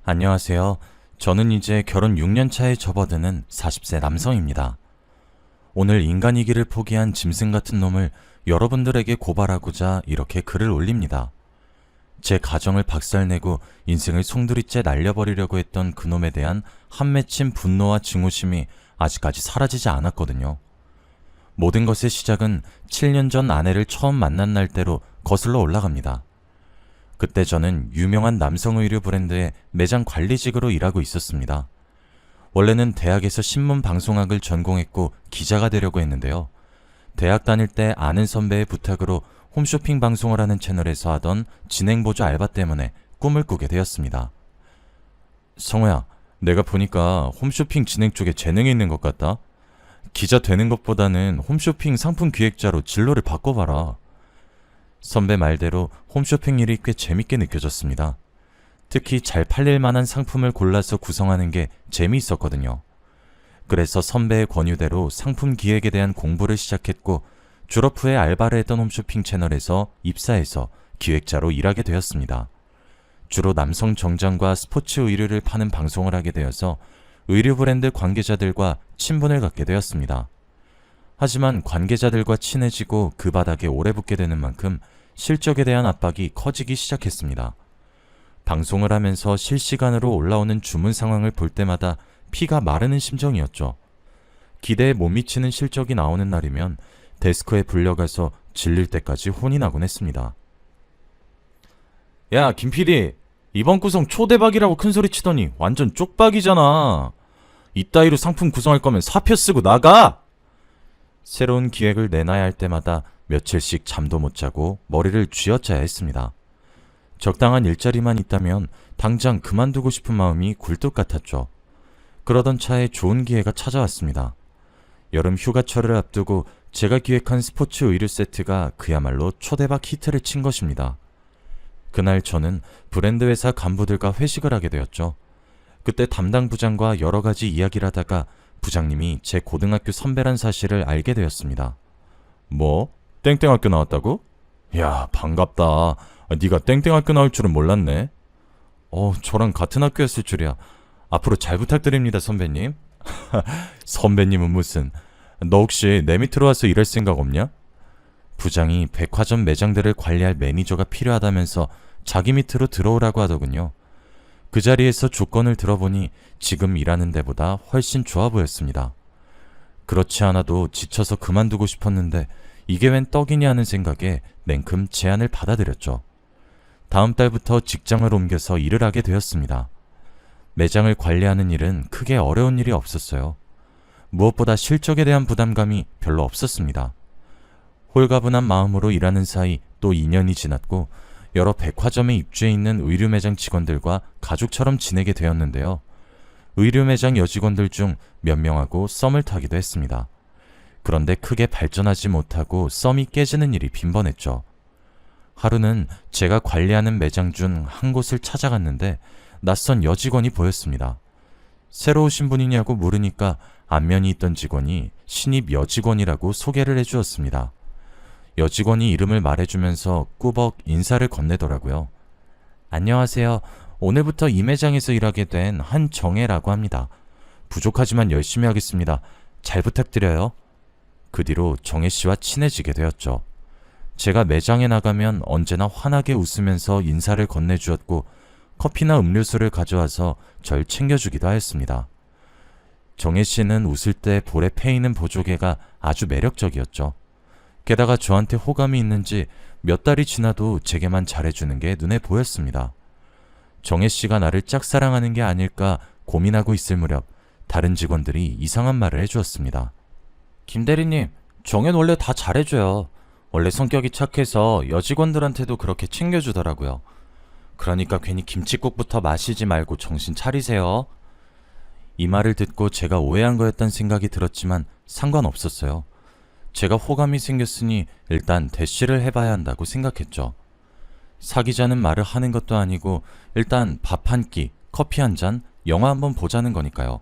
안녕하세요. 저는 이제 결혼 6년 차에 접어드는 40세 남성입니다. 오늘 인간이기를 포기한 짐승 같은 놈을 여러분들에게 고발하고자 이렇게 글을 올립니다. 제 가정을 박살내고 인생을 송두리째 날려버리려고 했던 그놈에 대한 한 맺힌 분노와 증오심이 아직까지 사라지지 않았거든요. 모든 것의 시작은 7년 전 아내를 처음 만난 날대로 거슬러 올라갑니다. 그때 저는 유명한 남성 의류 브랜드의 매장 관리직으로 일하고 있었습니다. 원래는 대학에서 신문 방송학을 전공했고 기자가 되려고 했는데요. 대학 다닐 때 아는 선배의 부탁으로 홈쇼핑 방송을 하는 채널에서 하던 진행보조 알바 때문에 꿈을 꾸게 되었습니다. 성호야, 내가 보니까 홈쇼핑 진행 쪽에 재능이 있는 것 같다. 기자 되는 것보다는 홈쇼핑 상품 기획자로 진로를 바꿔봐라. 선배 말대로 홈쇼핑 일이 꽤 재밌게 느껴졌습니다. 특히 잘 팔릴 만한 상품을 골라서 구성하는 게 재미있었거든요. 그래서 선배의 권유대로 상품 기획에 대한 공부를 시작했고 졸업 후에 알바를 했던 홈쇼핑 채널에서 입사해서 기획자로 일하게 되었습니다. 주로 남성 정장과 스포츠 의류를 파는 방송을 하게 되어서 의류 브랜드 관계자들과 친분을 갖게 되었습니다. 하지만 관계자들과 친해지고 그 바닥에 오래 붙게 되는 만큼 실적에 대한 압박이 커지기 시작했습니다. 방송을 하면서 실시간으로 올라오는 주문 상황을 볼 때마다 피가 마르는 심정이었죠. 기대에 못 미치는 실적이 나오는 날이면 데스크에 불려가서 질릴 때까지 혼이 나곤 했습니다. 야, 김 PD, 이번 구성 초대박이라고 큰소리 치더니 완전 쪽박이잖아. 이따위로 상품 구성할 거면 사표 쓰고 나가! 새로운 기획을 내놔야 할 때마다 며칠씩 잠도 못 자고 머리를 쥐어짜야 했습니다. 적당한 일자리만 있다면 당장 그만두고 싶은 마음이 굴뚝 같았죠. 그러던 차에 좋은 기회가 찾아왔습니다. 여름 휴가철을 앞두고 제가 기획한 스포츠 의류 세트가 그야말로 초대박 히트를 친 것입니다. 그날 저는 브랜드 회사 간부들과 회식을 하게 되었죠. 그때 담당 부장과 여러 가지 이야기를 하다가 부장님이 제 고등학교 선배란 사실을 알게 되었습니다. 뭐? 땡땡학교 나왔다고? 야, 반갑다. 네가 땡땡학교 나올 줄은 몰랐네. 저랑 같은 학교였을 줄이야. 앞으로 잘 부탁드립니다, 선배님. 선배님은 무슨. 너 혹시 내 밑으로 와서 일할 생각 없냐? 부장이 백화점 매장들을 관리할 매니저가 필요하다면서 자기 밑으로 들어오라고 하더군요. 그 자리에서 조건을 들어보니 지금 일하는 데보다 훨씬 좋아 보였습니다. 그렇지 않아도 지쳐서 그만두고 싶었는데 이게 웬 떡이냐 하는 생각에 냉큼 제안을 받아들였죠. 다음 달부터 직장을 옮겨서 일을 하게 되었습니다. 매장을 관리하는 일은 크게 어려운 일이 없었어요. 무엇보다 실적에 대한 부담감이 별로 없었습니다. 홀가분한 마음으로 일하는 사이 또 2년이 지났고 여러 백화점에 입주해 있는 의류 매장 직원들과 가족처럼 지내게 되었는데요. 의류 매장 여직원들 중 몇 명하고 썸을 타기도 했습니다. 그런데 크게 발전하지 못하고 썸이 깨지는 일이 빈번했죠. 하루는 제가 관리하는 매장 중 한 곳을 찾아갔는데 낯선 여직원이 보였습니다. 새로 오신 분이냐고 물으니까 안면이 있던 직원이 신입 여직원이라고 소개를 해주었습니다. 여직원이 이름을 말해주면서 꾸벅 인사를 건네더라고요. 안녕하세요. 오늘부터 이 매장에서 일하게 된 한정혜라고 합니다. 부족하지만 열심히 하겠습니다. 잘 부탁드려요. 그 뒤로 정혜 씨와 친해지게 되었죠. 제가 매장에 나가면 언제나 환하게 웃으면서 인사를 건네주었고 커피나 음료수를 가져와서 절 챙겨주기도 하였습니다. 정혜 씨는 웃을 때 볼에 패이는 보조개가 아주 매력적이었죠. 게다가 저한테 호감이 있는지 몇 달이 지나도 제게만 잘해주는 게 눈에 보였습니다. 정혜 씨가 나를 짝사랑하는 게 아닐까 고민하고 있을 무렵 다른 직원들이 이상한 말을 해주었습니다. 김 대리님, 정혜는 원래 다 잘해줘요. 원래 성격이 착해서 여직원들한테도 그렇게 챙겨주더라고요. 그러니까 괜히 김칫국부터 마시지 말고 정신 차리세요. 이 말을 듣고 제가 오해한 거였단 생각이 들었지만 상관없었어요. 제가 호감이 생겼으니 일단 대시를 해봐야 한다고 생각했죠. 사귀자는 말을 하는 것도 아니고 일단 밥 한 끼, 커피 한 잔, 영화 한번 보자는 거니까요.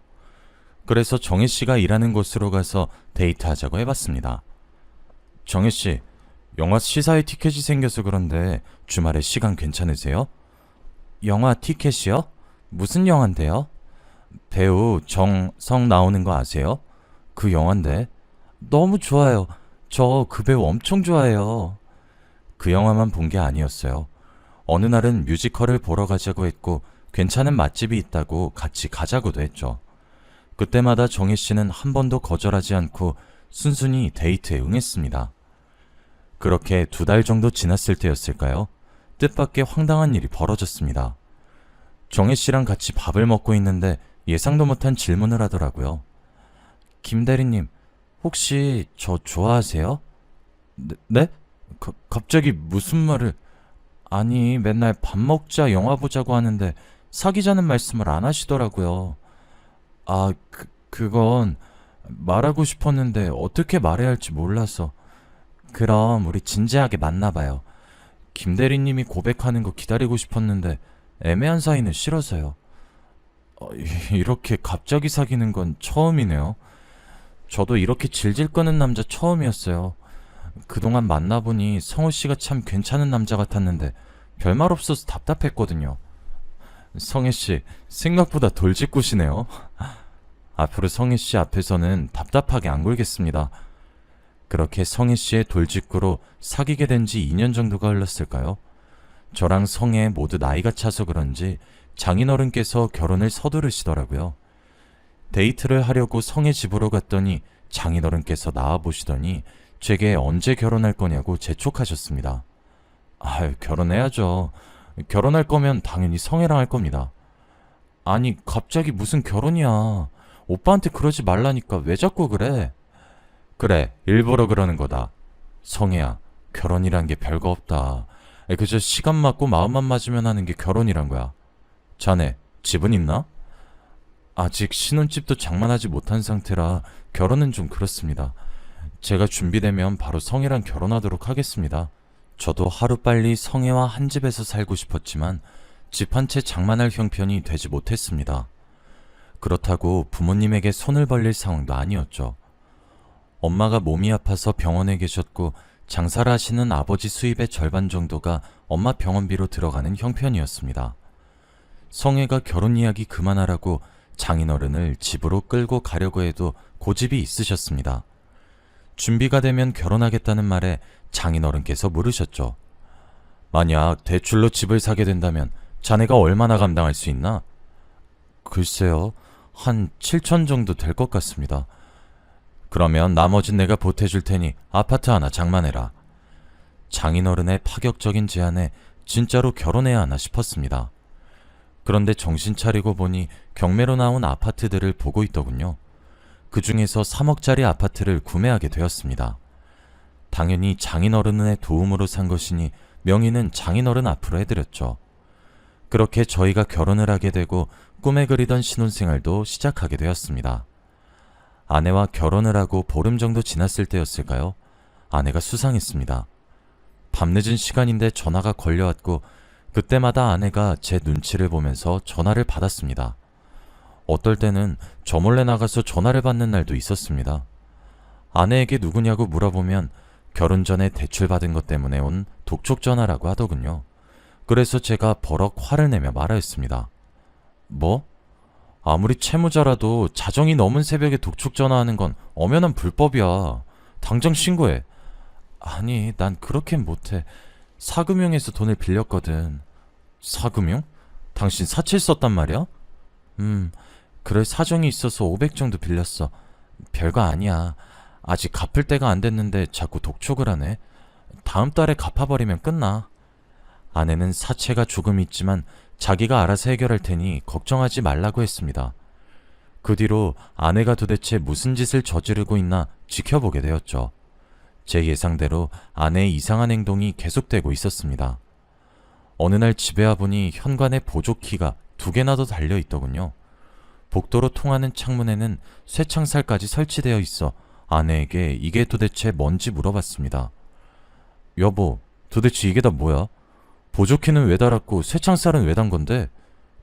그래서 정혜 씨가 일하는 곳으로 가서 데이트하자고 해봤습니다. 정혜 씨, 영화 시사회 티켓이 생겨서 그런데 주말에 시간 괜찮으세요? 영화 티켓이요? 무슨 영화인데요? 배우 정성 나오는 거 아세요? 그 영화인데. 너무 좋아요. 저 그 배우 엄청 좋아해요. 그 영화만 본 게 아니었어요. 어느 날은 뮤지컬을 보러 가자고 했고 괜찮은 맛집이 있다고 같이 가자고도 했죠. 그때마다 정혜 씨는 한 번도 거절하지 않고 순순히 데이트에 응했습니다. 그렇게 2달 정도 지났을 때였을까요? 뜻밖의 황당한 일이 벌어졌습니다. 정혜 씨랑 같이 밥을 먹고 있는데 예상도 못한 질문을 하더라고요. 김 대리님, 혹시 저 좋아하세요? 네? 갑자기 무슨 말을... 아니, 맨날 밥 먹자, 영화 보자고 하는데 사귀자는 말씀을 안 하시더라고요. 그건 말하고 싶었는데 어떻게 말해야 할지 몰라서. 그럼 우리 진지하게 만나봐요. 김 대리님이 고백하는 거 기다리고 싶었는데 애매한 사이는 싫어서요. 이렇게 갑자기 사귀는 건 처음이네요. 저도 이렇게 질질 끄는 남자 처음이었어요. 그동안 만나보니 성우 씨가 참 괜찮은 남자 같았는데 별말 없어서 답답했거든요. 성혜 씨, 생각보다 돌직구시네요. 앞으로 성혜 씨 앞에서는 답답하게 안 굴겠습니다. 그렇게 성혜 씨의 돌직구로 사귀게 된 지 2년 정도가 흘렀을까요? 저랑 성혜 모두 나이가 차서 그런지 장인어른께서 결혼을 서두르시더라고요. 데이트를 하려고 성혜 집으로 갔더니 장인어른께서 나와보시더니 제게 언제 결혼할 거냐고 재촉하셨습니다. 결혼해야죠. 결혼할 거면 당연히 성혜랑 할 겁니다. 아니, 갑자기 무슨 결혼이야. 오빠한테 그러지 말라니까 왜 자꾸 그래? 그래, 일부러 그러는 거다. 성혜야, 결혼이란 게 별거 없다. 그저 시간 맞고 마음만 맞으면 하는 게 결혼이란 거야. 자네, 집은 있나? 아직 신혼집도 장만하지 못한 상태라 결혼은 좀 그렇습니다. 제가 준비되면 바로 성혜랑 결혼하도록 하겠습니다. 저도 하루빨리 성혜와 한 집에서 살고 싶었지만 집 한 채 장만할 형편이 되지 못했습니다. 그렇다고 부모님에게 손을 벌릴 상황도 아니었죠. 엄마가 몸이 아파서 병원에 계셨고 장사를 하시는 아버지 수입의 절반 정도가 엄마 병원비로 들어가는 형편이었습니다. 성혜가 결혼 이야기 그만하라고 장인어른을 집으로 끌고 가려고 해도 고집이 있으셨습니다. 준비가 되면 결혼하겠다는 말에 장인어른께서 물으셨죠. 만약 대출로 집을 사게 된다면 자네가 얼마나 감당할 수 있나? 글쎄요, 한 7천 정도 될 것 같습니다. 그러면 나머진 내가 보태줄 테니 아파트 하나 장만해라. 장인어른의 파격적인 제안에 진짜로 결혼해야 하나 싶었습니다. 그런데 정신 차리고 보니 경매로 나온 아파트들을 보고 있더군요. 그 중에서 3억짜리 아파트를 구매하게 되었습니다. 당연히 장인어른의 도움으로 산 것이니 명의는 장인어른 앞으로 해드렸죠. 그렇게 저희가 결혼을 하게 되고 꿈에 그리던 신혼생활도 시작하게 되었습니다. 아내와 결혼을 하고 보름 정도 지났을 때였을까요? 아내가 수상했습니다. 밤늦은 시간인데 전화가 걸려왔고 그때마다 아내가 제 눈치를 보면서 전화를 받았습니다. 어떨 때는 저 몰래 나가서 전화를 받는 날도 있었습니다. 아내에게 누구냐고 물어보면 결혼 전에 대출받은 것 때문에 온 독촉 전화라고 하더군요. 그래서 제가 버럭 화를 내며 말하였습니다. 뭐? 아무리 채무자라도 자정이 넘은 새벽에 독촉 전화하는 건 엄연한 불법이야. 당장 신고해. 아니, 난 그렇게는 못해. 사금융에서 돈을 빌렸거든. 사금융? 당신 사채 썼단 말이야? 그럴 사정이 있어서 500 정도 빌렸어. 별거 아니야. 아직 갚을 때가 안 됐는데 자꾸 독촉을 하네. 다음 달에 갚아버리면 끝나. 아내는 사채가 조금 있지만 자기가 알아서 해결할 테니 걱정하지 말라고 했습니다. 그 뒤로 아내가 도대체 무슨 짓을 저지르고 있나 지켜보게 되었죠. 제 예상대로 아내의 이상한 행동이 계속되고 있었습니다. 어느 날 집에 와보니 현관에 보조키가 2개나 더 달려있더군요. 복도로 통하는 창문에는 쇠창살까지 설치되어 있어 아내에게 이게 도대체 뭔지 물어봤습니다. 여보, 도대체 이게 다 뭐야? 보조키는 왜 달았고 쇠창살은 왜 단 건데?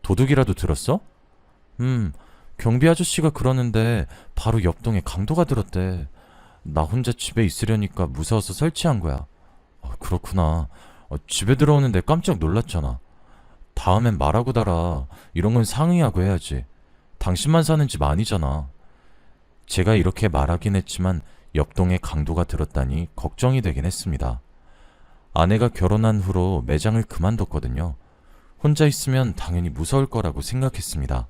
도둑이라도 들었어? 경비 아저씨가 그러는데 바로 옆동에 강도가 들었대. 나 혼자 집에 있으려니까 무서워서 설치한 거야. 그렇구나. 집에 들어오는데 깜짝 놀랐잖아. 다음엔 말하고 달아. 이런 건 상의하고 해야지. 당신만 사는 집 아니잖아. 제가 이렇게 말하긴 했지만 역동의 강도가 들었다니 걱정이 되긴 했습니다. 아내가 결혼한 후로 매장을 그만뒀거든요. 혼자 있으면 당연히 무서울 거라고 생각했습니다.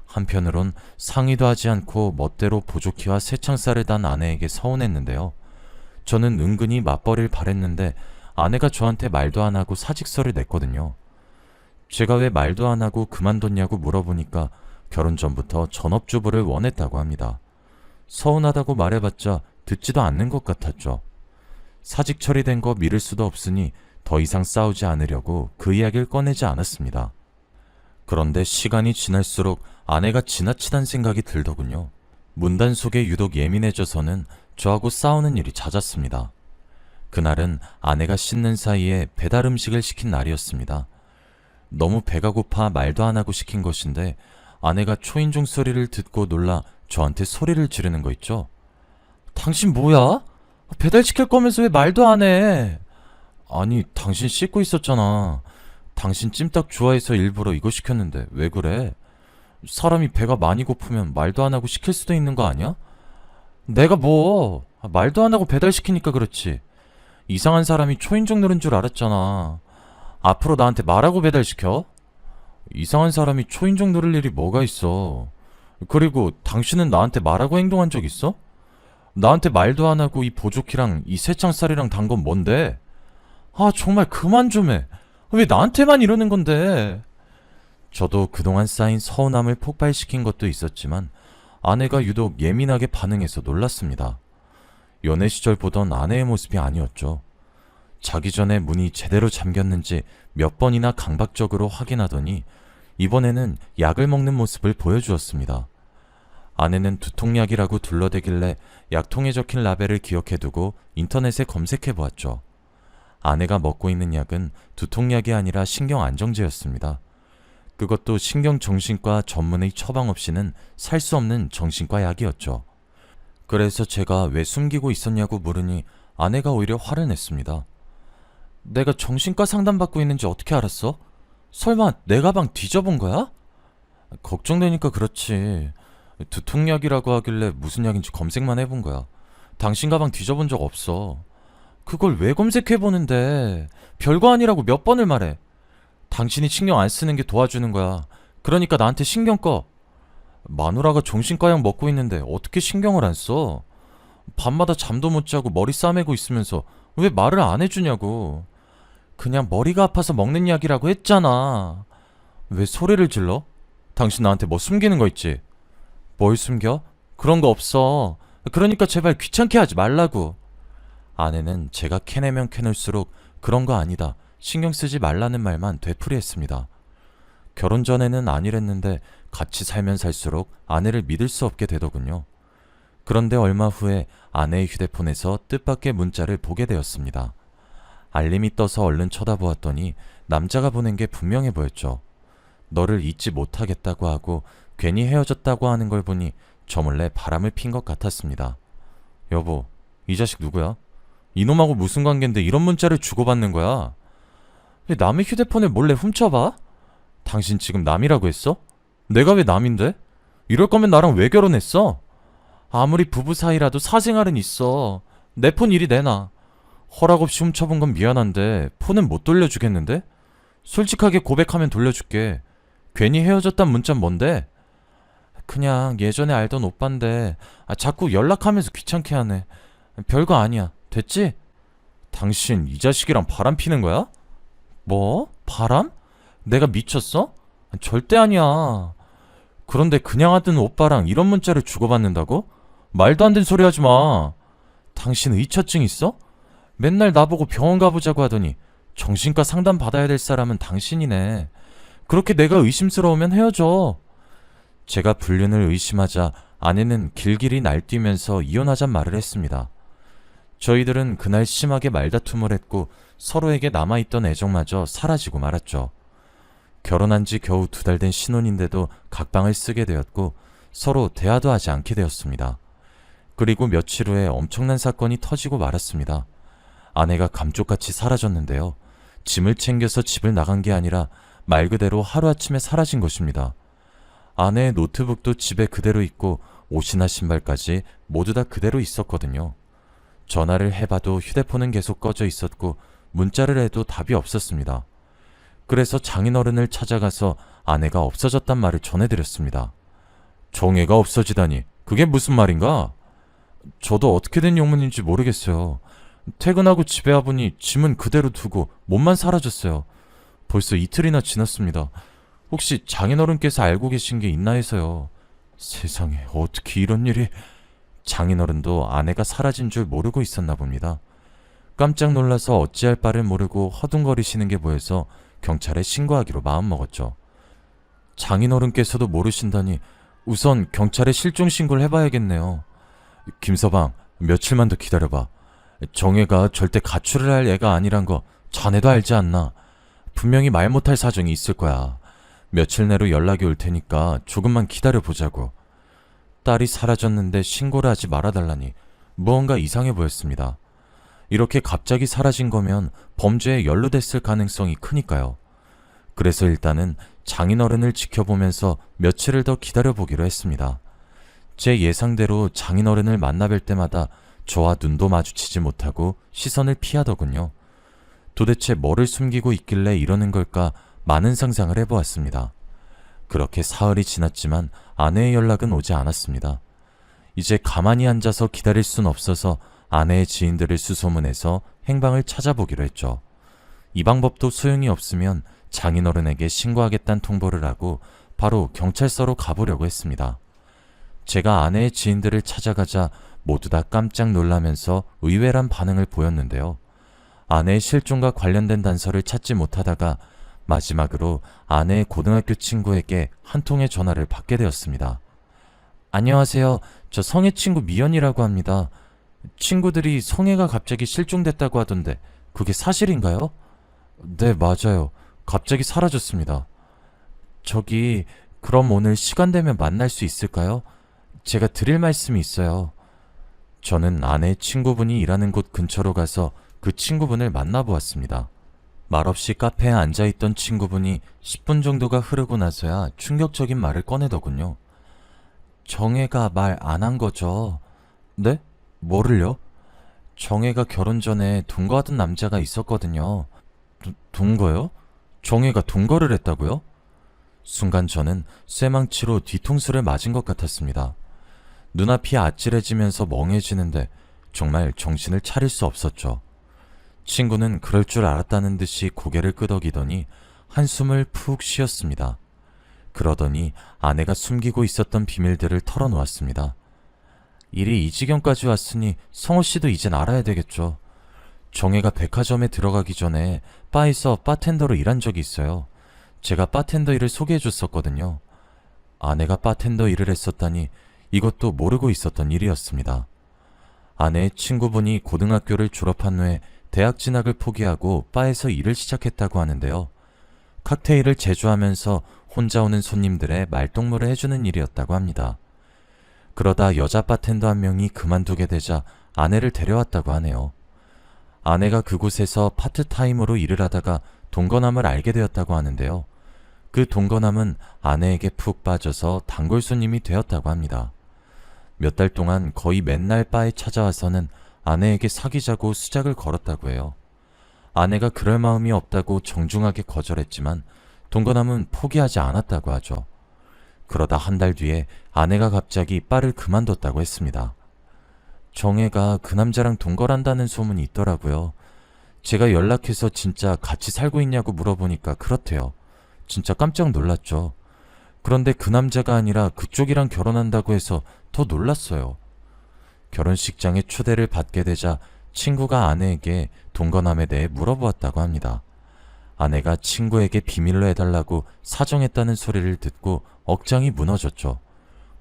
한편으론 상의도 하지 않고 멋대로 보조키와 새창살을 단 아내에게 서운했는데요. 저는 은근히 맞벌이를 바랬는데 아내가 저한테 말도 안 하고 사직서를 냈거든요. 제가 왜 말도 안 하고 그만뒀냐고 물어보니까 결혼 전부터 전업주부를 원했다고 합니다. 서운하다고 말해봤자 듣지도 않는 것 같았죠. 사직 처리된 거 미룰 수도 없으니 더 이상 싸우지 않으려고 그 이야기를 꺼내지 않았습니다. 그런데 시간이 지날수록 아내가 지나치단 생각이 들더군요. 문단 속에 유독 예민해져서는 저하고 싸우는 일이 잦았습니다. 그날은 아내가 씻는 사이에 배달 음식을 시킨 날이었습니다. 너무 배가 고파 말도 안 하고 시킨 것인데 아내가 초인종 소리를 듣고 놀라 저한테 소리를 지르는 거 있죠. 당신 뭐야? 배달시킬 거면서 왜 말도 안 해? 아니, 당신 씻고 있었잖아. 당신 찜닭 좋아해서 일부러 이거 시켰는데 왜 그래? 사람이 배가 많이 고프면 말도 안 하고 시킬 수도 있는 거 아니야? 내가 뭐 말도 안 하고 배달시키니까 그렇지. 이상한 사람이 초인종 누른 줄 알았잖아. 앞으로 나한테 말하고 배달시켜? 이상한 사람이 초인종 누를 일이 뭐가 있어. 그리고 당신은 나한테 말하고 행동한 적 있어? 나한테 말도 안 하고 이 보조키랑 이 새창살이랑 단 건 뭔데? 아, 정말 그만 좀 해. 왜 나한테만 이러는 건데? 저도 그동안 쌓인 서운함을 폭발시킨 것도 있었지만 아내가 유독 예민하게 반응해서 놀랐습니다. 연애 시절 보던 아내의 모습이 아니었죠. 자기 전에 문이 제대로 잠겼는지 몇 번이나 강박적으로 확인하더니 이번에는 약을 먹는 모습을 보여주었습니다. 아내는 두통약이라고 둘러대길래 약통에 적힌 라벨을 기억해두고 인터넷에 검색해보았죠. 아내가 먹고 있는 약은 두통약이 아니라 신경안정제였습니다. 그것도 신경정신과 전문의 처방 없이는 살 수 없는 정신과 약이었죠. 그래서 제가 왜 숨기고 있었냐고 물으니 아내가 오히려 화를 냈습니다. 내가 정신과 상담받고 있는지 어떻게 알았어? 설마 내 가방 뒤져본 거야? 걱정되니까 그렇지. 두통약이라고 하길래 무슨 약인지 검색만 해본 거야. 당신 가방 뒤져본 적 없어. 그걸 왜 검색해보는데? 별거 아니라고 몇 번을 말해. 당신이 신경 안 쓰는 게 도와주는 거야. 그러니까 나한테 신경 꺼. 마누라가 정신과약 먹고 있는데 어떻게 신경을 안 써? 밤마다 잠도 못 자고 머리 싸매고 있으면서 왜 말을 안 해주냐고. 그냥 머리가 아파서 먹는 약이라고 했잖아. 왜 소리를 질러? 당신 나한테 뭐 숨기는 거 있지? 뭘 숨겨? 그런 거 없어. 그러니까 제발 귀찮게 하지 말라고. 아내는 제가 캐내면 캐낼수록 그런 거 아니다, 신경 쓰지 말라는 말만 되풀이했습니다. 결혼 전에는 아니랬는데 같이 살면 살수록 아내를 믿을 수 없게 되더군요. 그런데 얼마 후에 아내의 휴대폰에서 뜻밖의 문자를 보게 되었습니다. 알림이 떠서 얼른 쳐다보았더니 남자가 보낸 게 분명해 보였죠. 너를 잊지 못하겠다고 하고 괜히 헤어졌다고 하는 걸 보니 저 몰래 바람을 핀 것 같았습니다. 여보, 이 자식 누구야? 이놈하고 무슨 관계인데 이런 문자를 주고받는 거야? 왜 남의 휴대폰을 몰래 훔쳐봐? 당신 지금 남이라고 했어? 내가 왜 남인데? 이럴 거면 나랑 왜 결혼했어? 아무리 부부 사이라도 사생활은 있어. 내 폰 이리 내놔. 허락 없이 훔쳐본 건 미안한데 폰은 못 돌려주겠는데? 솔직하게 고백하면 돌려줄게. 괜히 헤어졌단 문자 뭔데? 그냥 예전에 알던 오빠인데 자꾸 연락하면서 귀찮게 하네. 별거 아니야. 됐지? 당신 이 자식이랑 바람 피는 거야? 뭐? 바람? 내가 미쳤어? 절대 아니야. 그런데 그냥 하던 오빠랑 이런 문자를 주고받는다고? 말도 안 되는 소리 하지 마. 당신 의처증 있어? 맨날 나보고 병원 가보자고 하더니 정신과 상담 받아야 될 사람은 당신이네. 그렇게 내가 의심스러우면 헤어져. 제가 불륜을 의심하자 아내는 길길이 날뛰면서 이혼하잔 말을 했습니다. 저희들은 그날 심하게 말다툼을 했고 서로에게 남아있던 애정마저 사라지고 말았죠. 결혼한 지 겨우 2달 된 신혼인데도 각방을 쓰게 되었고 서로 대화도 하지 않게 되었습니다. 그리고 며칠 후에 엄청난 사건이 터지고 말았습니다. 아내가 감쪽같이 사라졌는데요. 짐을 챙겨서 집을 나간 게 아니라 말 그대로 하루아침에 사라진 것입니다. 아내의 노트북도 집에 그대로 있고 옷이나 신발까지 모두 다 그대로 있었거든요. 전화를 해봐도 휴대폰은 계속 꺼져 있었고 문자를 해도 답이 없었습니다. 그래서 장인어른을 찾아가서 아내가 없어졌단 말을 전해드렸습니다. 정혜가 없어지다니 그게 무슨 말인가? 저도 어떻게 된 영문인지 모르겠어요. 퇴근하고 집에 와보니 짐은 그대로 두고 몸만 사라졌어요. 벌써 이틀이나 지났습니다. 혹시 장인어른께서 알고 계신 게 있나 해서요. 세상에 어떻게 이런 일이... 장인어른도 아내가 사라진 줄 모르고 있었나 봅니다. 깜짝 놀라서 어찌할 바를 모르고 허둥거리시는 게 보여서 경찰에 신고하기로 마음먹었죠. 장인어른께서도 모르신다니 우선 경찰에 실종 신고를 해봐야겠네요. 김서방, 며칠만 더 기다려봐. 정혜가 절대 가출을 할 애가 아니란 거 자네도 알지 않나? 분명히 말 못할 사정이 있을 거야. 며칠 내로 연락이 올 테니까 조금만 기다려보자고. 딸이 사라졌는데 신고를 하지 말아달라니 무언가 이상해 보였습니다. 이렇게 갑자기 사라진 거면 범죄에 연루됐을 가능성이 크니까요. 그래서 일단은 장인어른을 지켜보면서 며칠을 더 기다려보기로 했습니다. 제 예상대로 장인어른을 만나뵐 때마다 저와 눈도 마주치지 못하고 시선을 피하더군요. 도대체 뭐를 숨기고 있길래 이러는 걸까 많은 상상을 해보았습니다. 그렇게 사흘이 지났지만 아내의 연락은 오지 않았습니다. 이제 가만히 앉아서 기다릴 순 없어서 아내의 지인들을 수소문해서 행방을 찾아보기로 했죠. 이 방법도 소용이 없으면 장인어른에게 신고하겠다는 통보를 하고 바로 경찰서로 가보려고 했습니다. 제가 아내의 지인들을 찾아가자 모두 다 깜짝 놀라면서 의외란 반응을 보였는데요. 아내의 실종과 관련된 단서를 찾지 못하다가 마지막으로 아내의 고등학교 친구에게 한 통의 전화를 받게 되었습니다. 안녕하세요. 저 성혜 친구 미연이라고 합니다. 친구들이 성혜가 갑자기 실종됐다고 하던데 그게 사실인가요? 네, 맞아요. 갑자기 사라졌습니다. 저기, 그럼 오늘 시간 되면 만날 수 있을까요? 제가 드릴 말씀이 있어요. 저는 아내의 친구분이 일하는 곳 근처로 가서 그 친구분을 만나보았습니다. 말없이 카페에 앉아있던 친구분이 10분 정도가 흐르고 나서야 충격적인 말을 꺼내더군요. 정혜가 말 안 한 거죠? 네? 뭐를요? 정혜가 결혼 전에 동거하던 남자가 있었거든요. 동거요? 정혜가 동거를 했다고요? 순간 저는 쇠망치로 뒤통수를 맞은 것 같았습니다. 눈앞이 아찔해지면서 멍해지는데 정말 정신을 차릴 수 없었죠. 친구는 그럴 줄 알았다는 듯이 고개를 끄덕이더니 한숨을 푹 쉬었습니다. 그러더니 아내가 숨기고 있었던 비밀들을 털어놓았습니다. 일이 이 지경까지 왔으니 성호 씨도 이젠 알아야 되겠죠. 정혜가 백화점에 들어가기 전에 바에서 바텐더로 일한 적이 있어요. 제가 바텐더 일을 소개해줬었거든요. 아내가 바텐더 일을 했었다니 이것도 모르고 있었던 일이었습니다. 아내의 친구분이 고등학교를 졸업한 후에 대학 진학을 포기하고 바에서 일을 시작했다고 하는데요. 칵테일을 제조하면서 혼자 오는 손님들의 말동무를 해주는 일이었다고 합니다. 그러다 여자 바텐더 한 명이 그만두게 되자 아내를 데려왔다고 하네요. 아내가 그곳에서 파트타임으로 일을 하다가 동거남을 알게 되었다고 하는데요. 그 동거남은 아내에게 푹 빠져서 단골 손님이 되었다고 합니다. 몇 달 동안 거의 맨날 바에 찾아와서는 아내에게 사귀자고 수작을 걸었다고 해요. 아내가 그럴 마음이 없다고 정중하게 거절했지만 동거남은 포기하지 않았다고 하죠. 그러다 한 달 뒤에 아내가 갑자기 바를 그만뒀다고 했습니다. 정혜가 그 남자랑 동거란다는 소문이 있더라고요. 제가 연락해서 진짜 같이 살고 있냐고 물어보니까 그렇대요. 진짜 깜짝 놀랐죠. 그런데 그 남자가 아니라 그쪽이랑 결혼한다고 해서 더 놀랐어요. 결혼식장에 초대를 받게 되자 친구가 아내에게 동거남에 대해 물어보았다고 합니다. 아내가 친구에게 비밀로 해달라고 사정했다는 소리를 듣고 억장이 무너졌죠.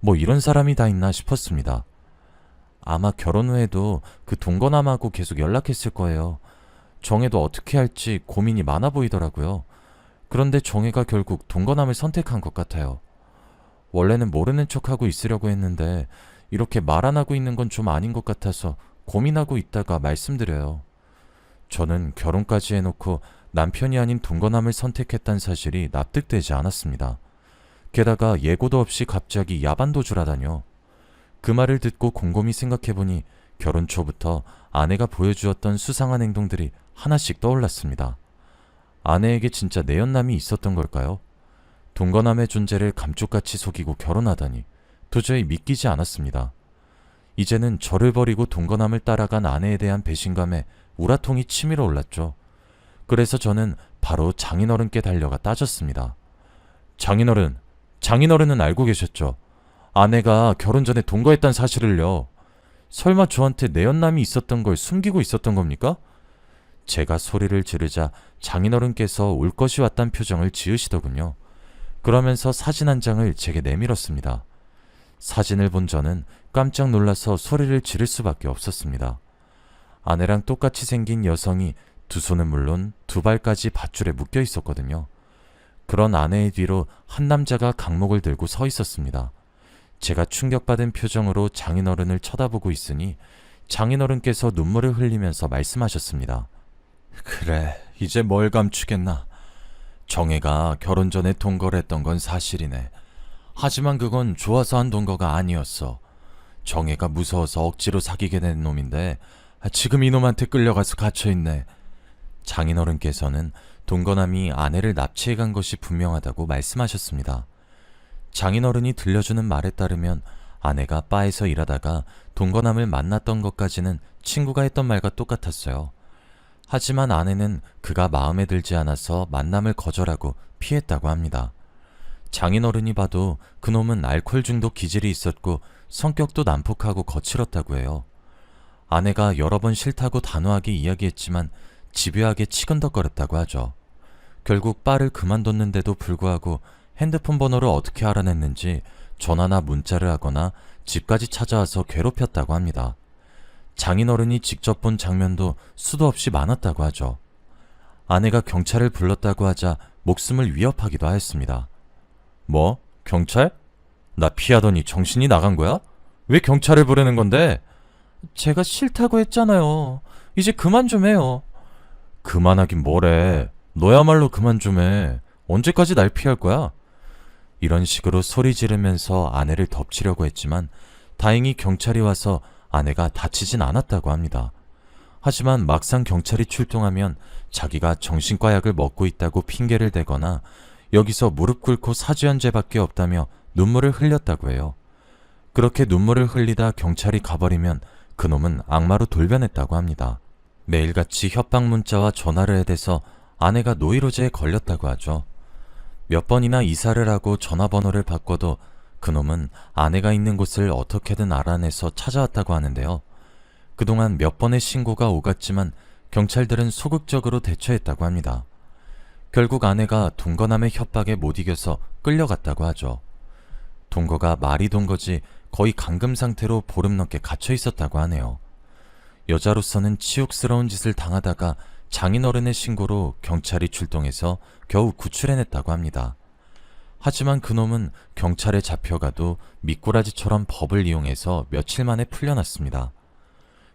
뭐 이런 사람이 다 있나 싶었습니다. 아마 결혼 후에도 그 동거남하고 계속 연락했을 거예요. 정혜도 어떻게 할지 고민이 많아 보이더라고요. 그런데 정혜가 결국 동거남을 선택한 것 같아요. 원래는 모르는 척하고 있으려고 했는데 이렇게 말 안 하고 있는 건 좀 아닌 것 같아서 고민하고 있다가 말씀드려요. 저는 결혼까지 해놓고 남편이 아닌 동거남을 선택했다는 사실이 납득되지 않았습니다. 게다가 예고도 없이 갑자기 야반도주라다뇨. 그 말을 듣고 곰곰이 생각해보니 결혼 초부터 아내가 보여주었던 수상한 행동들이 하나씩 떠올랐습니다. 아내에게 진짜 내연남이 있었던 걸까요? 동거남의 존재를 감쪽같이 속이고 결혼하다니 도저히 믿기지 않았습니다. 이제는 저를 버리고 동거남을 따라간 아내에 대한 배신감에 우라통이 치밀어 올랐죠. 그래서 저는 바로 장인어른께 달려가 따졌습니다. 장인어른은 알고 계셨죠? 아내가 결혼 전에 동거했다는 사실을요. 설마 저한테 내연남이 있었던 걸 숨기고 있었던 겁니까? 제가 소리를 지르자 장인어른께서 올 것이 왔단 표정을 지으시더군요. 그러면서 사진 한 장을 제게 내밀었습니다. 사진을 본 저는 깜짝 놀라서 소리를 지를 수밖에 없었습니다. 아내랑 똑같이 생긴 여성이 두 손은 물론 두 발까지 밧줄에 묶여 있었거든요. 그런 아내의 뒤로 한 남자가 강목을 들고 서 있었습니다. 제가 충격받은 표정으로 장인어른을 쳐다보고 있으니 장인어른께서 눈물을 흘리면서 말씀하셨습니다. 그래, 이제 뭘 감추겠나. 정혜가 결혼 전에 동거를 했던 건 사실이네. 하지만 그건 좋아서 한 동거가 아니었어. 정혜가 무서워서 억지로 사귀게 된 놈인데 지금 이놈한테 끌려가서 갇혀있네. 장인어른께서는 동거남이 아내를 납치해간 것이 분명하다고 말씀하셨습니다. 장인어른이 들려주는 말에 따르면 아내가 바에서 일하다가 동거남을 만났던 것까지는 친구가 했던 말과 똑같았어요. 하지만 아내는 그가 마음에 들지 않아서 만남을 거절하고 피했다고 합니다. 장인어른이 봐도 그놈은 알코올 중독 기질이 있었고 성격도 난폭하고 거칠었다고 해요. 아내가 여러 번 싫다고 단호하게 이야기했지만 집요하게 치근덕거렸다고 하죠. 결국 바를 그만뒀는데도 불구하고 핸드폰 번호를 어떻게 알아냈는지 전화나 문자를 하거나 집까지 찾아와서 괴롭혔다고 합니다. 장인어른이 직접 본 장면도 수도 없이 많았다고 하죠. 아내가 경찰을 불렀다고 하자 목숨을 위협하기도 하였습니다. 뭐? 경찰? 나 피하더니 정신이 나간 거야? 왜 경찰을 부르는 건데? 제가 싫다고 했잖아요. 이제 그만 좀 해요. 그만하긴 뭐래. 너야말로 그만 좀 해. 언제까지 날 피할 거야? 이런 식으로 소리 지르면서 아내를 덮치려고 했지만 다행히 경찰이 와서 아내가 다치진 않았다고 합니다. 하지만 막상 경찰이 출동하면 자기가 정신과 약을 먹고 있다고 핑계를 대거나 여기서 무릎 꿇고 사죄한 죄밖에 없다며 눈물을 흘렸다고 해요. 그렇게 눈물을 흘리다 경찰이 가버리면 그놈은 악마로 돌변했다고 합니다. 매일같이 협박 문자와 전화를 해대서 아내가 노이로제에 걸렸다고 하죠. 몇 번이나 이사를 하고 전화번호를 바꿔도 그놈은 아내가 있는 곳을 어떻게든 알아내서 찾아왔다고 하는데요. 그동안 몇 번의 신고가 오갔지만 경찰들은 소극적으로 대처했다고 합니다. 결국 아내가 동거남의 협박에 못 이겨서 끌려갔다고 하죠. 동거가 말이 동거지 거의 감금 상태로 보름 넘게 갇혀 있었다고 하네요. 여자로서는 치욕스러운 짓을 당하다가 장인어른의 신고로 경찰이 출동해서 겨우 구출해냈다고 합니다. 하지만 그놈은 경찰에 잡혀가도 미꾸라지처럼 법을 이용해서 며칠 만에 풀려났습니다.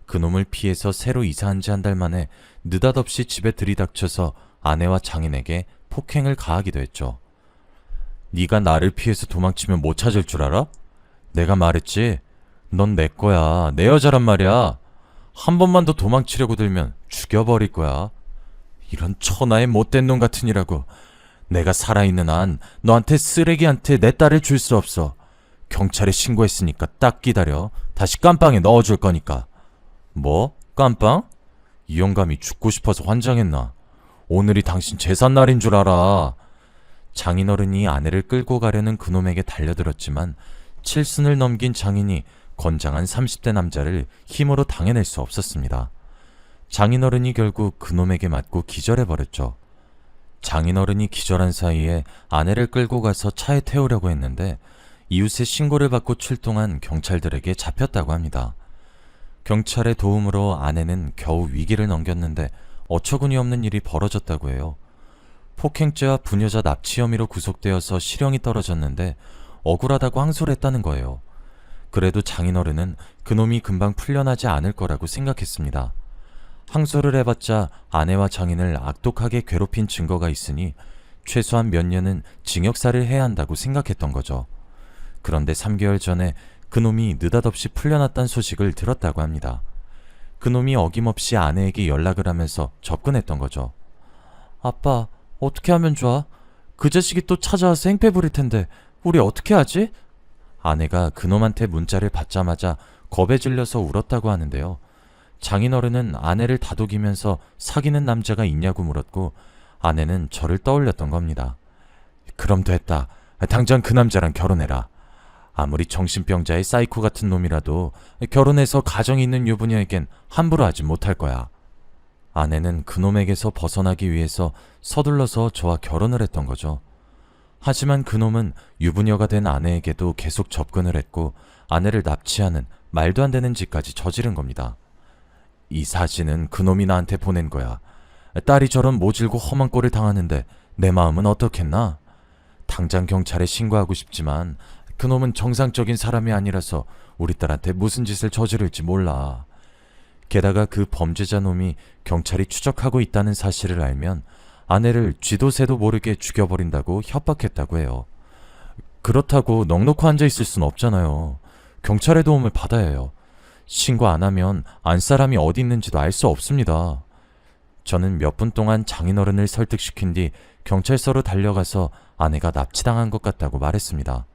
그놈을 피해서 새로 이사한 지 한 달 만에 느닷없이 집에 들이닥쳐서 아내와 장인에게 폭행을 가하기도 했죠. 네가 나를 피해서 도망치면 못 찾을 줄 알아? 내가 말했지? 넌 내 거야. 내 여자란 말이야. 한 번만 더 도망치려고 들면 죽여버릴 거야. 이런 천하의 못된 놈 같으니라고. 내가 살아있는 한 너한테 쓰레기한테 내 딸을 줄 수 없어. 경찰에 신고했으니까 딱 기다려. 다시 깜빵에 넣어줄 거니까. 뭐? 깜빵? 이 영감이 죽고 싶어서 환장했나? 오늘이 당신 제삿날인 줄 알아. 장인어른이 아내를 끌고 가려는 그놈에게 달려들었지만 칠순을 넘긴 장인이 건장한 30대 남자를 힘으로 당해낼 수 없었습니다. 장인어른이 결국 그놈에게 맞고 기절해버렸죠. 장인어른이 기절한 사이에 아내를 끌고 가서 차에 태우려고 했는데 이웃의 신고를 받고 출동한 경찰들에게 잡혔다고 합니다. 경찰의 도움으로 아내는 겨우 위기를 넘겼는데 어처구니 없는 일이 벌어졌다고 해요. 폭행죄와 부녀자 납치 혐의로 구속되어서 실형이 떨어졌는데 억울하다고 항소를 했다는 거예요. 그래도 장인어른은 그놈이 금방 풀려나지 않을 거라고 생각했습니다. 항소를 해봤자 아내와 장인을 악독하게 괴롭힌 증거가 있으니 최소한 몇 년은 징역살이를 해야 한다고 생각했던 거죠. 그런데 3개월 전에 그놈이 느닷없이 풀려났다는 소식을 들었다고 합니다. 그놈이 어김없이 아내에게 연락을 하면서 접근했던 거죠. 아빠, 어떻게 하면 좋아? 그 자식이 또 찾아와서 행패 부릴 텐데 우리 어떻게 하지? 아내가 그놈한테 문자를 받자마자 겁에 질려서 울었다고 하는데요. 장인어른은 아내를 다독이면서 사귀는 남자가 있냐고 물었고 아내는 저를 떠올렸던 겁니다. 그럼 됐다. 당장 그 남자랑 결혼해라. 아무리 정신병자의 사이코 같은 놈이라도 결혼해서 가정이 있는 유부녀에겐 함부로 하지 못할 거야. 아내는 그놈에게서 벗어나기 위해서 서둘러서 저와 결혼을 했던 거죠. 하지만 그놈은 유부녀가 된 아내에게도 계속 접근을 했고 아내를 납치하는 말도 안 되는 짓까지 저지른 겁니다. 이 사진은 그놈이 나한테 보낸 거야. 딸이 저런 모질고 험한 꼴을 당하는데 내 마음은 어떻겠나? 당장 경찰에 신고하고 싶지만 그놈은 정상적인 사람이 아니라서 우리 딸한테 무슨 짓을 저지를지 몰라. 게다가 그 범죄자 놈이 경찰이 추적하고 있다는 사실을 알면 아내를 쥐도 새도 모르게 죽여버린다고 협박했다고 해요. 그렇다고 넋놓고 앉아있을 순 없잖아요. 경찰의 도움을 받아야 해요. 신고 안 하면 안 사람이 어디 있는지도 알 수 없습니다. 저는 몇 분 동안 장인어른을 설득시킨 뒤 경찰서로 달려가서 아내가 납치당한 것 같다고 말했습니다.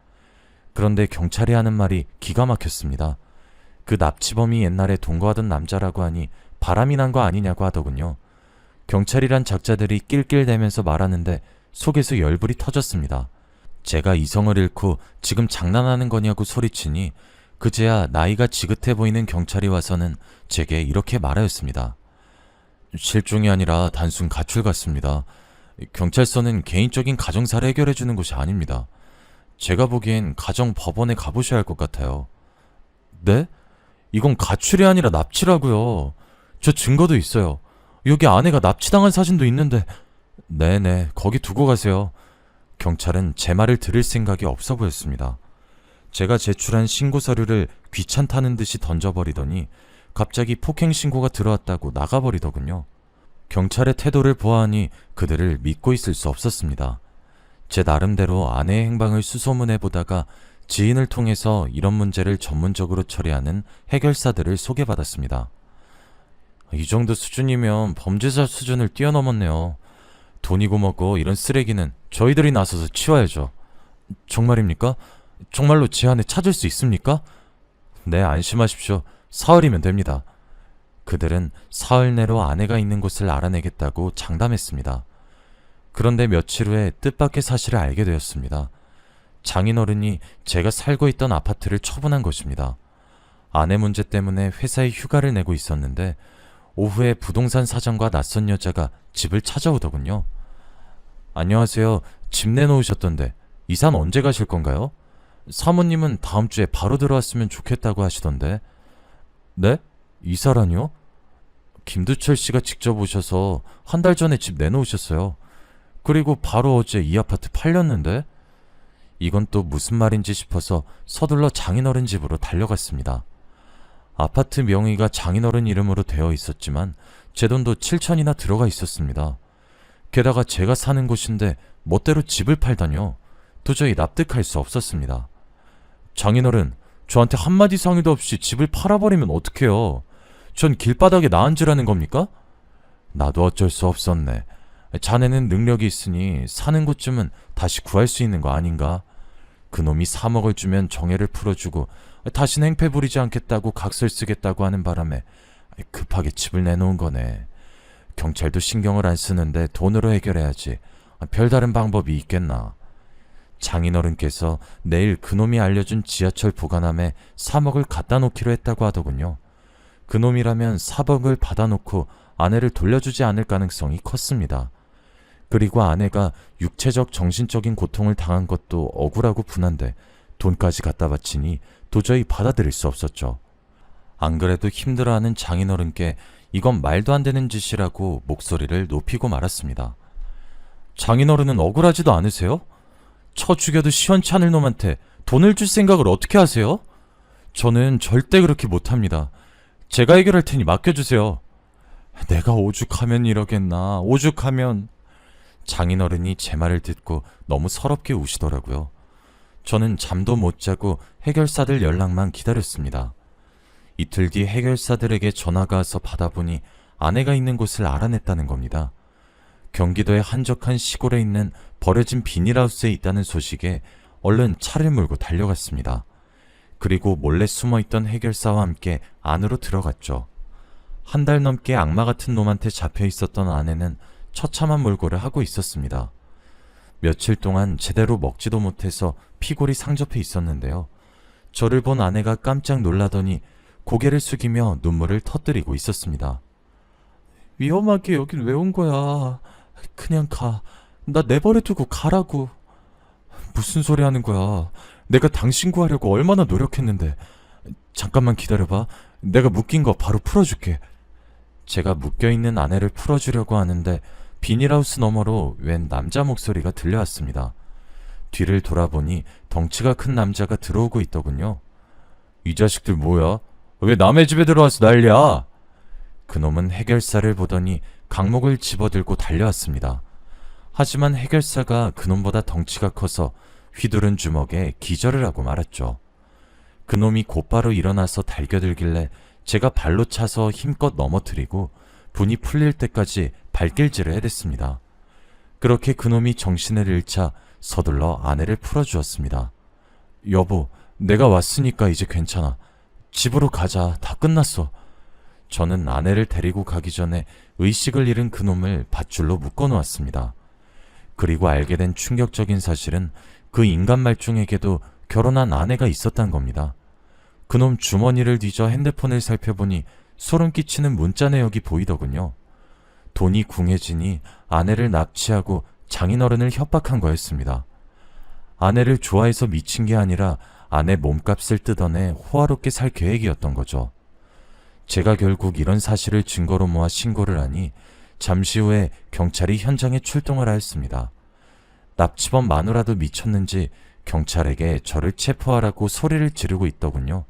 그런데 경찰이 하는 말이 기가 막혔습니다. 그 납치범이 옛날에 동거하던 남자라고 하니 바람이 난 거 아니냐고 하더군요. 경찰이란 작자들이 낄낄대면서 말하는데 속에서 열불이 터졌습니다. 제가 이성을 잃고 지금 장난하는 거냐고 소리치니 그제야 나이가 지긋해 보이는 경찰이 와서는 제게 이렇게 말하였습니다. 실종이 아니라 단순 가출 같습니다. 경찰서는 개인적인 가정사를 해결해주는 곳이 아닙니다. 제가 보기엔 가정법원에 가보셔야 할 것 같아요. 네? 이건 가출이 아니라 납치라고요. 저 증거도 있어요. 여기 아내가 납치당한 사진도 있는데. 네네, 거기 두고 가세요. 경찰은 제 말을 들을 생각이 없어 보였습니다. 제가 제출한 신고 서류를 귀찮다는 듯이 던져버리더니 갑자기 폭행 신고가 들어왔다고 나가버리더군요. 경찰의 태도를 보아하니 그들을 믿고 있을 수 없었습니다. 제 나름대로 아내의 행방을 수소문해보다가 지인을 통해서 이런 문제를 전문적으로 처리하는 해결사들을 소개받았습니다. 이 정도 수준이면 범죄자 수준을 뛰어넘었네요. 돈이고 뭐고 이런 쓰레기는 저희들이 나서서 치워야죠. 정말입니까? 정말로 제 아내 찾을 수 있습니까? 네, 안심하십시오. 사흘이면 됩니다. 그들은 사흘 내로 아내가 있는 곳을 알아내겠다고 장담했습니다. 그런데 며칠 후에 뜻밖의 사실을 알게 되었습니다. 장인어른이 제가 살고 있던 아파트를 처분한 것입니다. 아내 문제 때문에 회사에 휴가를 내고 있었는데 오후에 부동산 사장과 낯선 여자가 집을 찾아오더군요. 안녕하세요. 집 내놓으셨던데 이사는 언제 가실 건가요? 사모님은 다음 주에 바로 들어왔으면 좋겠다고 하시던데. 네? 이사라니요? 김두철 씨가 직접 오셔서 한 달 전에 집 내놓으셨어요. 그리고 바로 어제 이 아파트 팔렸는데? 이건 또 무슨 말인지 싶어서 서둘러 장인어른 집으로 달려갔습니다. 아파트 명의가 장인어른 이름으로 되어 있었지만 제 돈도 7천이나 들어가 있었습니다. 게다가 제가 사는 곳인데 멋대로 집을 팔다뇨. 도저히 납득할 수 없었습니다. 장인어른, 저한테 한마디 상의도 없이 집을 팔아버리면 어떡해요? 전 길바닥에 나앉으라는 겁니까? 나도 어쩔 수 없었네. 자네는 능력이 있으니 사는 곳쯤은 다시 구할 수 있는 거 아닌가? 그놈이 3억을 주면 정해를 풀어주고 다시는 행패 부리지 않겠다고 각서를 쓰겠다고 하는 바람에 급하게 집을 내놓은 거네. 경찰도 신경을 안 쓰는데 돈으로 해결해야지. 별다른 방법이 있겠나. 장인어른께서 내일 그놈이 알려준 지하철 보관함에 3억을 갖다 놓기로 했다고 하더군요. 그놈이라면 4억을 받아놓고 아내를 돌려주지 않을 가능성이 컸습니다. 그리고 아내가 육체적 정신적인 고통을 당한 것도 억울하고 분한데 돈까지 갖다 바치니 도저히 받아들일 수 없었죠. 안 그래도 힘들어하는 장인어른께 이건 말도 안 되는 짓이라고 목소리를 높이고 말았습니다. 장인어른은 억울하지도 않으세요? 쳐 죽여도 시원치 않을 놈한테 돈을 줄 생각을 어떻게 하세요? 저는 절대 그렇게 못합니다. 제가 해결할 테니 맡겨주세요. 내가 오죽하면 이러겠나. 오죽하면. 장인어른이 제 말을 듣고 너무 서럽게 우시더라고요. 저는 잠도 못 자고 해결사들 연락만 기다렸습니다. 이틀 뒤 해결사들에게 전화가 와서 받아보니 아내가 있는 곳을 알아냈다는 겁니다. 경기도의 한적한 시골에 있는 버려진 비닐하우스에 있다는 소식에 얼른 차를 몰고 달려갔습니다. 그리고 몰래 숨어있던 해결사와 함께 안으로 들어갔죠. 한 달 넘게 악마 같은 놈한테 잡혀 있었던 아내는 처참한 몰골을 하고 있었습니다. 며칠 동안 제대로 먹지도 못해서 피골이 상접해 있었는데요. 저를 본 아내가 깜짝 놀라더니 고개를 숙이며 눈물을 터뜨리고 있었습니다. 위험하게 여긴 왜 온 거야? 그냥 가. 나 내버려 두고 가라고. 무슨 소리 하는 거야? 내가 당신 구하려고 얼마나 노력했는데. 잠깐만 기다려봐. 내가 묶인 거 바로 풀어줄게. 제가 묶여있는 아내를 풀어주려고 하는데 비닐하우스 너머로 웬 남자 목소리가 들려왔습니다. 뒤를 돌아보니 덩치가 큰 남자가 들어오고 있더군요. 이 자식들 뭐야? 왜 남의 집에 들어와서 난리야? 그놈은 해결사를 보더니 강목을 집어들고 달려왔습니다. 하지만 해결사가 그놈보다 덩치가 커서 휘두른 주먹에 기절을 하고 말았죠. 그놈이 곧바로 일어나서 달겨들길래 제가 발로 차서 힘껏 넘어뜨리고 분이 풀릴 때까지 발길질을 해댔습니다. 그렇게 그놈이 정신을 잃자 서둘러 아내를 풀어주었습니다. 여보, 내가 왔으니까 이제 괜찮아. 집으로 가자. 다 끝났어. 저는 아내를 데리고 가기 전에 의식을 잃은 그놈을 밧줄로 묶어놓았습니다. 그리고 알게 된 충격적인 사실은 그 인간 말중에게도 결혼한 아내가 있었단 겁니다. 그놈 주머니를 뒤져 핸드폰을 살펴보니 소름 끼치는 문자 내역이 보이더군요. 돈이 궁해지니 아내를 납치하고 장인어른을 협박한 거였습니다. 아내를 좋아해서 미친 게 아니라 아내 몸값을 뜯어내 호화롭게 살 계획이었던 거죠. 제가 결국 이런 사실을 증거로 모아 신고를 하니 잠시 후에 경찰이 현장에 출동을 하였습니다. 납치범 마누라도 미쳤는지 경찰에게 저를 체포하라고 소리를 지르고 있더군요.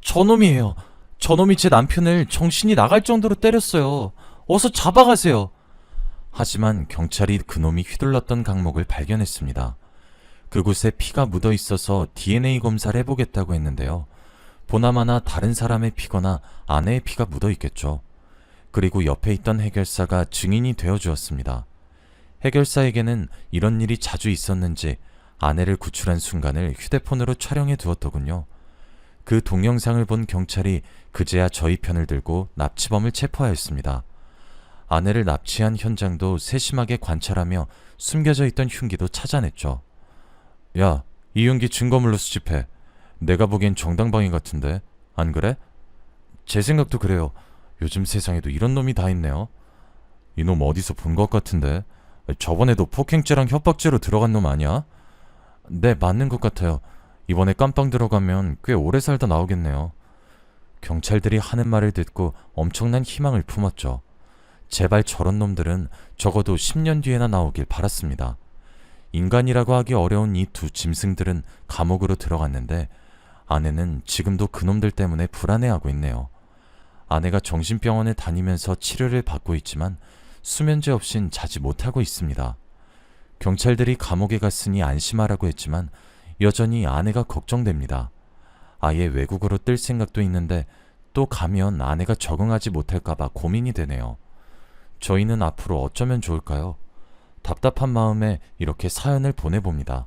저놈이에요. 저놈이 제 남편을 정신이 나갈 정도로 때렸어요. 어서 잡아가세요. 하지만 경찰이 그놈이 휘둘렀던 강목을 발견했습니다. 그곳에 피가 묻어 있어서 DNA 검사를 해보겠다고 했는데요. 보나마나 다른 사람의 피거나 아내의 피가 묻어 있겠죠. 그리고 옆에 있던 해결사가 증인이 되어주었습니다. 해결사에게는 이런 일이 자주 있었는지 아내를 구출한 순간을 휴대폰으로 촬영해 두었더군요. 그 동영상을 본 경찰이 그제야 저희 편을 들고 납치범을 체포하였습니다. 아내를 납치한 현장도 세심하게 관찰하며 숨겨져 있던 흉기도 찾아냈죠. 야, 이 흉기 증거물로 수집해. 내가 보기엔 정당방위 같은데, 안 그래? 제 생각도 그래요. 요즘 세상에도 이런 놈이 다 있네요. 이놈 어디서 본 것 같은데. 저번에도 폭행죄랑 협박죄로 들어간 놈 아니야? 네, 맞는 것 같아요. 이번에 깜빵 들어가면 꽤 오래 살다 나오겠네요. 경찰들이 하는 말을 듣고 엄청난 희망을 품었죠. 제발 저런 놈들은 적어도 10년 뒤에나 나오길 바랐습니다. 인간이라고 하기 어려운 이 두 짐승들은 감옥으로 들어갔는데 아내는 지금도 그놈들 때문에 불안해하고 있네요. 아내가 정신병원에 다니면서 치료를 받고 있지만 수면제 없인 자지 못하고 있습니다. 경찰들이 감옥에 갔으니 안심하라고 했지만 여전히 아내가 걱정됩니다. 아예 외국으로 뜰 생각도 있는데 또 가면 아내가 적응하지 못할까봐 고민이 되네요. 저희는 앞으로 어쩌면 좋을까요? 답답한 마음에 이렇게 사연을 보내봅니다.